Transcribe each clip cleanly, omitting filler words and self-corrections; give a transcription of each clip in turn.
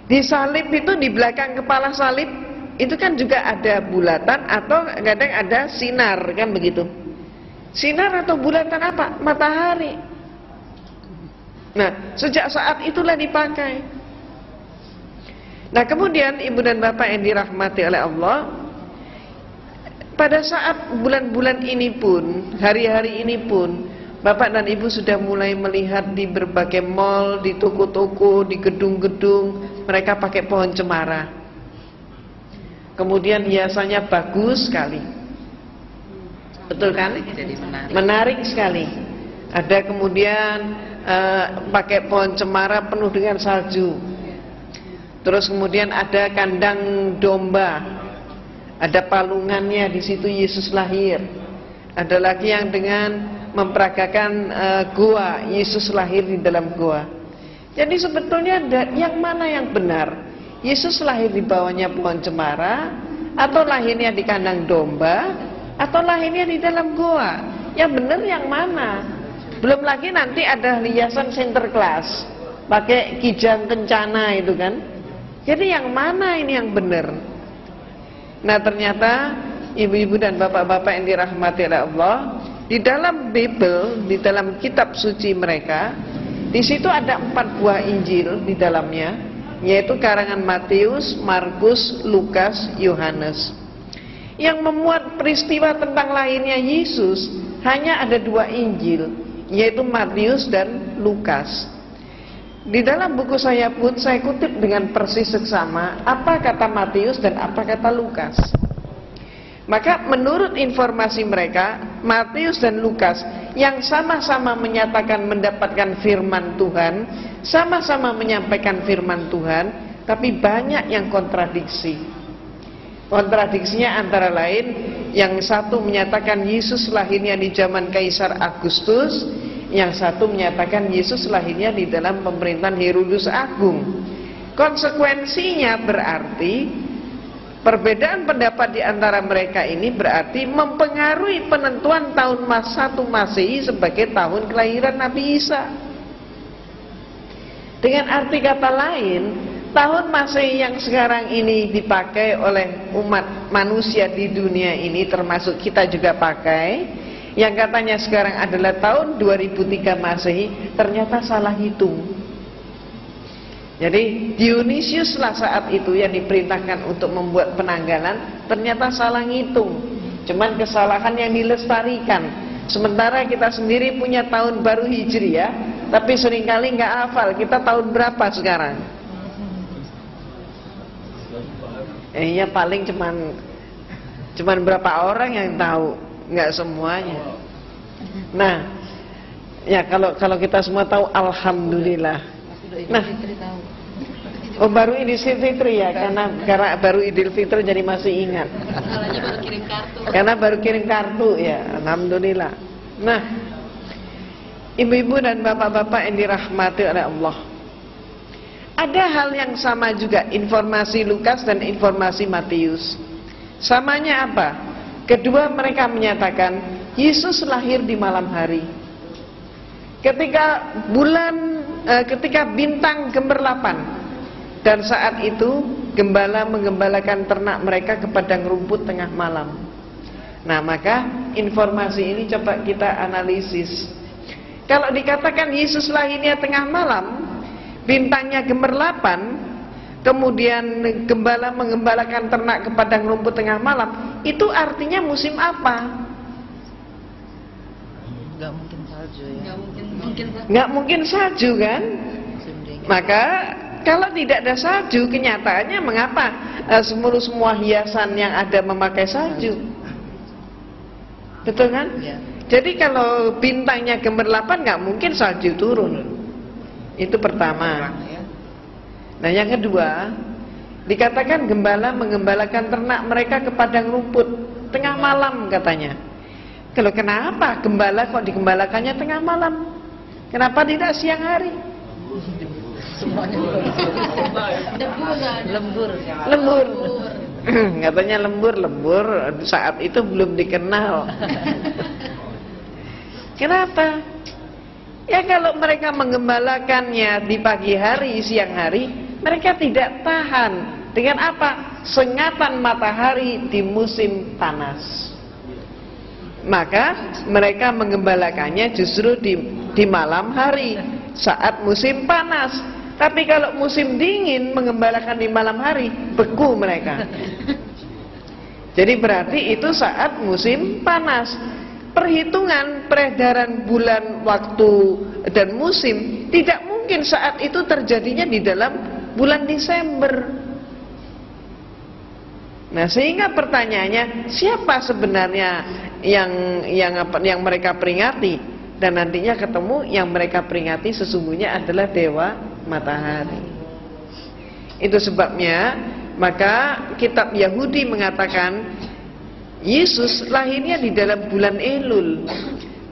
Di salib itu, di belakang kepala salib itu kan juga ada bulatan atau kadang ada sinar, kan begitu. Sinar atau bulatan apa? Matahari. Nah, sejak saat itulah dipakai. Nah, kemudian ibu dan bapak yang dirahmati oleh Allah, pada saat bulan-bulan ini pun, hari-hari ini pun, bapak dan ibu sudah mulai melihat di berbagai mall, di toko-toko, di gedung-gedung, mereka pakai pohon cemara. Kemudian hiasannya bagus sekali. Betul kan? Jadi menarik sekali. Ada kemudian pakai pohon cemara penuh dengan salju. Terus kemudian ada kandang domba, ada palungannya, di situ Yesus lahir. Ada lagi yang dengan memperagakan gua, Yesus lahir di dalam gua. Jadi sebetulnya yang mana yang benar? Yesus lahir di bawahnya pohon cemara, atau lahirnya di kandang domba, atau lahirnya di dalam gua? Yang benar yang mana? Belum lagi nanti ada hiasan Sinterklas, pakai kijang kencana itu kan. Jadi yang mana ini yang benar? Nah, ternyata ibu-ibu dan bapak-bapak yang dirahmati oleh Allah, di dalam Bible, di dalam kitab suci mereka, di situ ada 4 buah Injil di dalamnya, yaitu karangan Matius, Markus, Lukas, Yohanes. Yang memuat peristiwa tentang lahirnya Yesus hanya ada 2 Injil, yaitu Matius dan Lukas. Di dalam buku saya pun saya kutip dengan persis seksama apa kata Matius dan apa kata Lukas. Maka menurut informasi mereka, Matius dan Lukas yang sama-sama menyatakan mendapatkan firman Tuhan, sama-sama menyampaikan firman Tuhan, tapi banyak yang kontradiksi. Kontradiksinya antara lain, yang satu menyatakan Yesus lahirnya di zaman Kaisar Agustus, yang satu menyatakan Yesus lahirnya di dalam pemerintahan Herodes Agung. Konsekuensinya berarti perbedaan pendapat di antara mereka ini berarti mempengaruhi penentuan tahun 1 Masehi sebagai tahun kelahiran Nabi Isa. Dengan arti kata lain, tahun Masehi yang sekarang ini dipakai oleh umat manusia di dunia ini, termasuk kita juga pakai, yang katanya sekarang adalah tahun 2003 Masehi, ternyata salah hitung. Jadi Dionysiuslah saat itu yang diperintahkan untuk membuat penanggalan, ternyata salah ngitung. Cuman kesalahan yang dilestarikan. Sementara kita sendiri punya tahun baru Hijriah, tapi seringkali nggak hafal kita tahun berapa sekarang. Ya paling cuman berapa orang yang tahu, nggak semuanya. Nah, ya kalau kita semua tahu, alhamdulillah. Nah, oh baru Idul Fitri ya, karena baru Idul Fitri jadi masih ingat. Baru kirim kartu. Karena baru kirim kartu ya, alhamdulillah. Nah, ibu-ibu dan bapak-bapak yang dirahmati oleh Allah, ada hal yang sama juga informasi Lukas dan informasi Matius. Samanya apa? Kedua mereka menyatakan Yesus lahir di malam hari. Ketika bintang gemerlapan, dan saat itu gembala menggembalakan ternak mereka ke padang rumput tengah malam. Nah, maka informasi ini coba kita analisis. Kalau dikatakan Yesus lahirnya tengah malam, bintangnya gemerlapan, kemudian gembala menggembalakan ternak ke padang rumput tengah malam, itu artinya musim apa? Nggak mungkin salju ya. Nggak mungkin salju kan? Maka kalau tidak ada salju, kenyataannya mengapa semua hiasan yang ada memakai salju? Betul kan? Ya. Jadi kalau bintangnya gemerlapan, nggak mungkin salju turun. Itu pertama. Nah, yang kedua, dikatakan gembala menggembalakan ternak mereka ke padang rumput tengah malam katanya. Kalau kenapa gembala kok digembalakannya tengah malam? Kenapa tidak siang hari? Semuanya lembur. Katanya lembur saat itu belum dikenal. Kenapa? Ya kalau mereka menggembalakannya di pagi hari, siang hari, Mereka tidak tahan dengan apa? Sengatan matahari di musim panas. Maka mereka mengembalakannya justru di malam hari saat musim panas. Tapi kalau musim dingin mengembalakan di malam hari, beku mereka. Jadi berarti itu saat musim panas. Perhitungan peredaran bulan, waktu, dan musim tidak mungkin saat itu terjadinya di dalam bulan Desember. Nah, sehingga pertanyaannya, siapa sebenarnya yang mereka peringati? Dan nantinya ketemu yang mereka peringati sesungguhnya adalah dewa matahari. Itu sebabnya maka kitab Yahudi mengatakan Yesus lahirnya di dalam bulan Elul.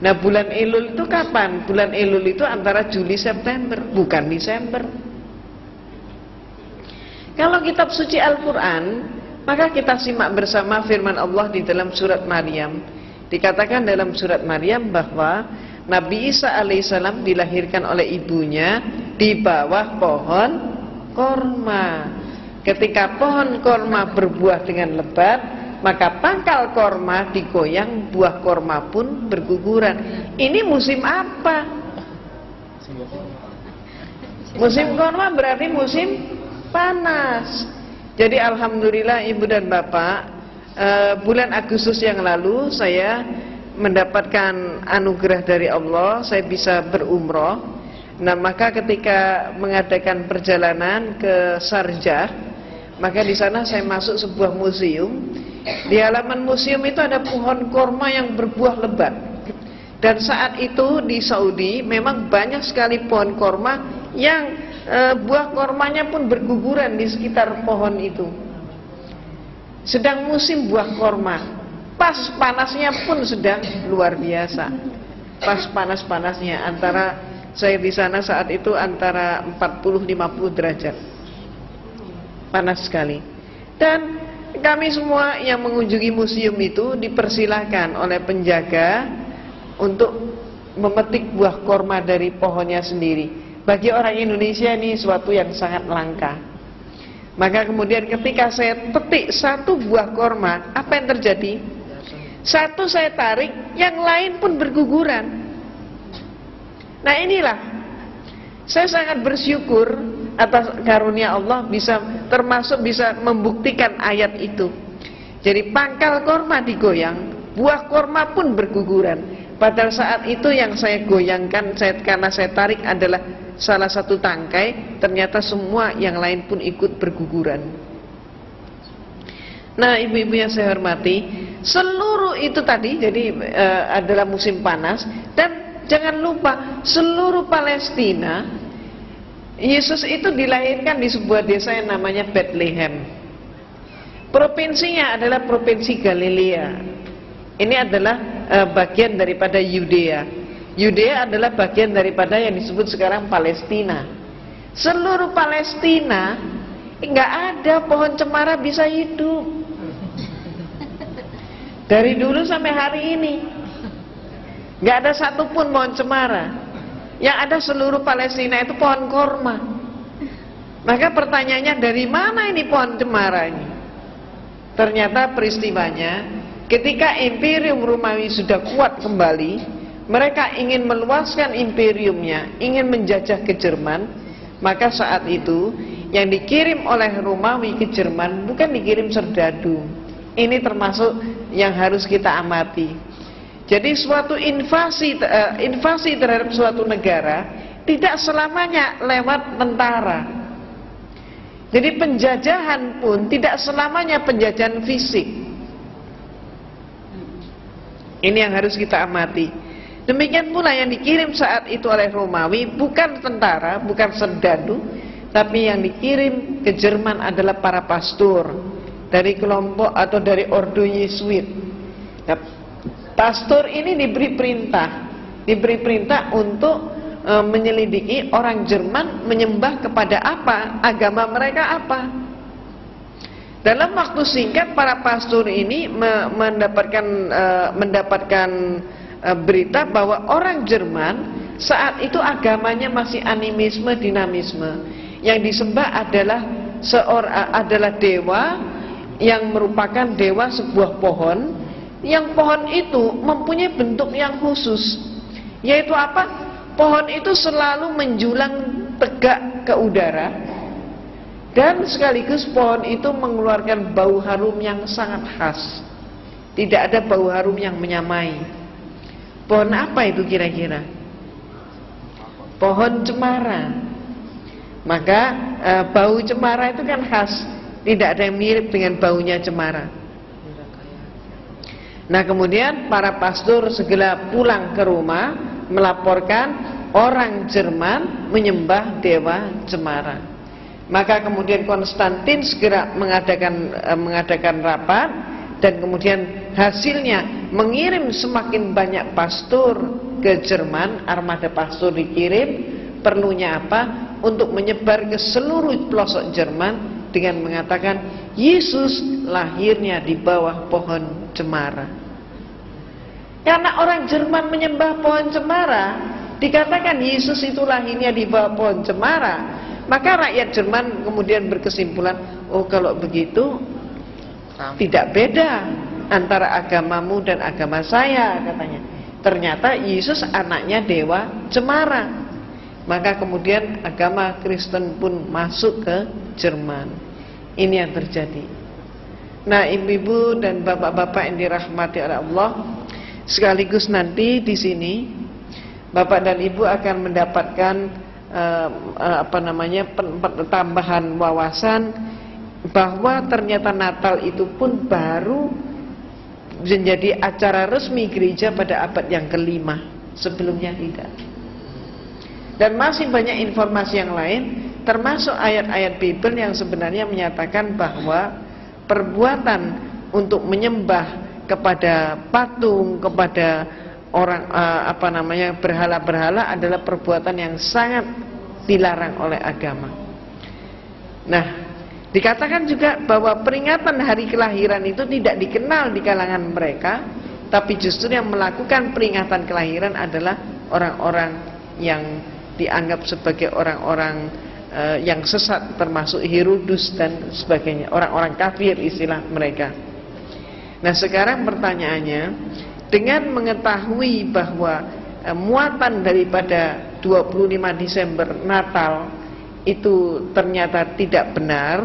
Nah, bulan Elul itu kapan? Bulan Elul itu antara Juli September, bukan Desember. Kalau kitab suci Al-Quran, maka kita simak bersama firman Allah di dalam surat Maryam. Dikatakan dalam surat Maryam bahwa Nabi Isa alaihissalam dilahirkan oleh ibunya di bawah pohon korma. Ketika pohon korma berbuah dengan lebat, maka pangkal korma digoyang, buah korma pun berguguran. Ini musim apa? Musim korma berarti musim panas. Jadi alhamdulillah ibu dan bapak, bulan Agustus yang lalu saya mendapatkan anugerah dari Allah, saya bisa berumroh. Nah, maka ketika mengadakan perjalanan ke Sharjah, maka di sana saya masuk sebuah museum. Di halaman museum itu ada pohon korma yang berbuah lebat. Dan saat itu di Saudi memang banyak sekali pohon korma yang buah kormanya pun berguguran di sekitar pohon itu. Sedang musim buah korma, pas panasnya pun sedang luar biasa. Pas panas-panasnya, antara saya di sana saat itu antara 40-50 derajat. Panas sekali. Dan kami semua yang mengunjungi museum itu dipersilahkan oleh penjaga untuk memetik buah korma dari pohonnya sendiri. Bagi orang Indonesia ini suatu yang sangat langka. Maka kemudian ketika saya petik satu buah korma, apa yang terjadi? Satu saya tarik, yang lain pun berguguran. Nah, inilah saya sangat bersyukur atas karunia Allah termasuk bisa membuktikan ayat itu. Jadi pangkal korma digoyang, buah korma pun berguguran. Pada saat itu yang saya goyangkan, karena saya tarik adalah salah satu tangkai, ternyata semua yang lain pun ikut berguguran. Nah, ibu-ibu yang saya hormati, seluruh itu tadi jadi adalah musim panas. Dan jangan lupa seluruh Palestina, Yesus itu dilahirkan di sebuah desa yang namanya Bethlehem. Provinsinya adalah provinsi Galilea. Ini adalah bagian daripada Yudea. Yudea adalah bagian daripada yang disebut sekarang Palestina. Seluruh Palestina nggak ada pohon cemara bisa hidup. Dari dulu sampai hari ini nggak ada satupun pohon cemara. Yang ada seluruh Palestina itu pohon korma. Maka pertanyaannya, dari mana ini pohon cemara ini? Ternyata peristiwanya ketika Imperium Romawi sudah kuat kembali, mereka ingin meluaskan imperiumnya, ingin menjajah ke Jerman. Maka saat itu yang dikirim oleh Romawi ke Jerman bukan dikirim serdadu. Ini termasuk yang harus kita amati. Jadi suatu invasi terhadap suatu negara tidak selamanya lewat tentara. Jadi penjajahan pun tidak selamanya penjajahan fisik. Ini yang harus kita amati. Demikian pula yang dikirim saat itu oleh Romawi bukan tentara, bukan serdadu, tapi yang dikirim ke Jerman adalah para pastor dari kelompok atau dari ordo Yesuit. Nah, pastor ini diberi perintah untuk menyelidiki orang Jerman menyembah kepada apa, agama mereka apa. Dalam waktu singkat para pastor ini mendapatkan berita bahwa orang Jerman saat itu agamanya masih animisme, dinamisme. yang disembah adalah dewa yang merupakan dewa sebuah pohon, yang pohon itu mempunyai bentuk yang khusus, yaitu apa? Pohon itu selalu menjulang tegak ke udara, dan sekaligus pohon itu mengeluarkan bau harum yang sangat khas. Tidak ada bau harum yang menyamai. Pohon apa itu kira-kira? Pohon cemara. Maka bau cemara itu kan khas, tidak ada yang mirip dengan baunya cemara. Nah, kemudian para pastor segera pulang ke rumah melaporkan orang Jerman menyembah dewa cemara. Maka kemudian Konstantin segera mengadakan rapat, dan kemudian hasilnya mengirim semakin banyak pastor ke Jerman. Armada pastor dikirim. Perlunya apa? Untuk menyebar ke seluruh pelosok Jerman dengan mengatakan Yesus lahirnya di bawah pohon cemara. Karena orang Jerman menyembah pohon cemara, dikatakan Yesus itu lahirnya di bawah pohon cemara, maka rakyat Jerman kemudian berkesimpulan, oh kalau begitu tidak beda antara agamamu dan agama saya, katanya. Ternyata Yesus anaknya dewa cemara. Maka kemudian agama Kristen pun masuk ke Jerman. Ini yang terjadi. Nah, ibu-ibu dan bapak-bapak yang dirahmati oleh Allah, sekaligus nanti di sini bapak dan ibu akan mendapatkan tambahan wawasan bahwa ternyata Natal itu pun baru menjadi acara resmi gereja pada abad yang ke-5. Sebelumnya tidak. Dan masih banyak informasi yang lain, termasuk ayat-ayat Bible yang sebenarnya menyatakan bahwa perbuatan untuk menyembah kepada patung, kepada orang berhala-berhala adalah perbuatan yang sangat dilarang oleh agama. Nah, dikatakan juga bahwa peringatan hari kelahiran itu tidak dikenal di kalangan mereka, tapi justru yang melakukan peringatan kelahiran adalah orang-orang yang dianggap sebagai orang-orang yang sesat, termasuk Herodus dan sebagainya, orang-orang kafir istilah mereka. Nah, sekarang pertanyaannya, dengan mengetahui bahwa muatan daripada 25 Desember Natal itu ternyata tidak benar,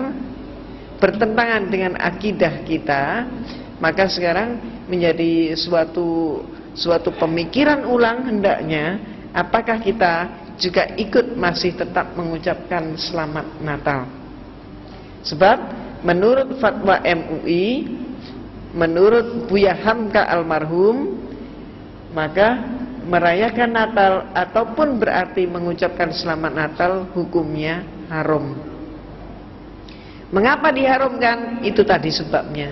bertentangan dengan akidah kita, maka sekarang menjadi suatu pemikiran ulang hendaknya, apakah kita juga ikut masih tetap mengucapkan selamat Natal. Sebab menurut fatwa MUI, menurut Buya Hamka almarhum, maka merayakan Natal ataupun berarti mengucapkan selamat Natal hukumnya haram. Mengapa diharamkan? Itu tadi sebabnya.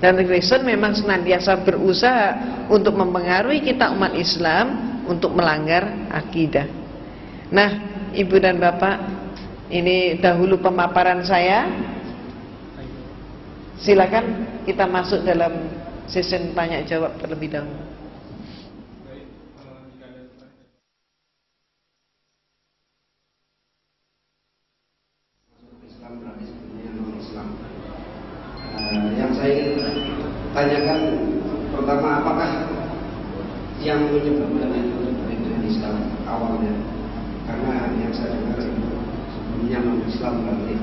Dan Kristen memang senantiasa berusaha untuk mempengaruhi kita umat Islam untuk melanggar akidah. Nah, ibu dan bapak, ini dahulu pemaparan saya. Silakan kita masuk dalam sesi tanya jawab terlebih dahulu. Yang saya ingin tanyakan pertama, apakah yang menyebabkan itu dengan Islam awalnya? Karena yang saya dengar sebelumnya Islam berarti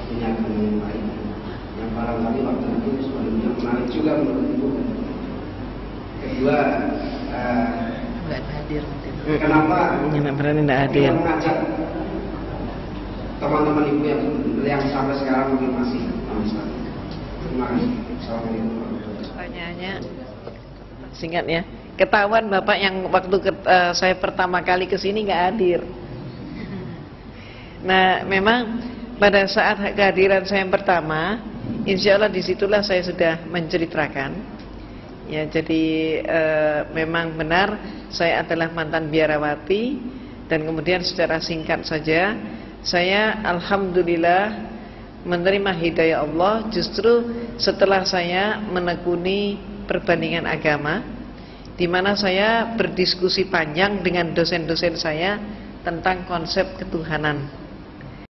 punya agama yang lain, yang barangkali waktu itu sebelumnya menarik juga menurut ibu. Kedua, kenapa mengajak teman-teman ibu yang sampai sekarang mungkin masih Islam? Terima kasih. Assalamualaikum warahmatullahi wabarakatuh. Pertanyaannya singkat ya. Ketahuan bapak yang waktu saya pertama kali kesini nggak hadir. Nah, memang pada saat kehadiran saya yang pertama, insya Allah disitulah saya sudah menceritakan. Ya, jadi memang benar saya adalah mantan biarawati, dan kemudian secara singkat saja, saya alhamdulillah menerima hidayah Allah justru setelah saya menekuni perbandingan agama, di mana saya berdiskusi panjang dengan dosen-dosen saya tentang konsep ketuhanan.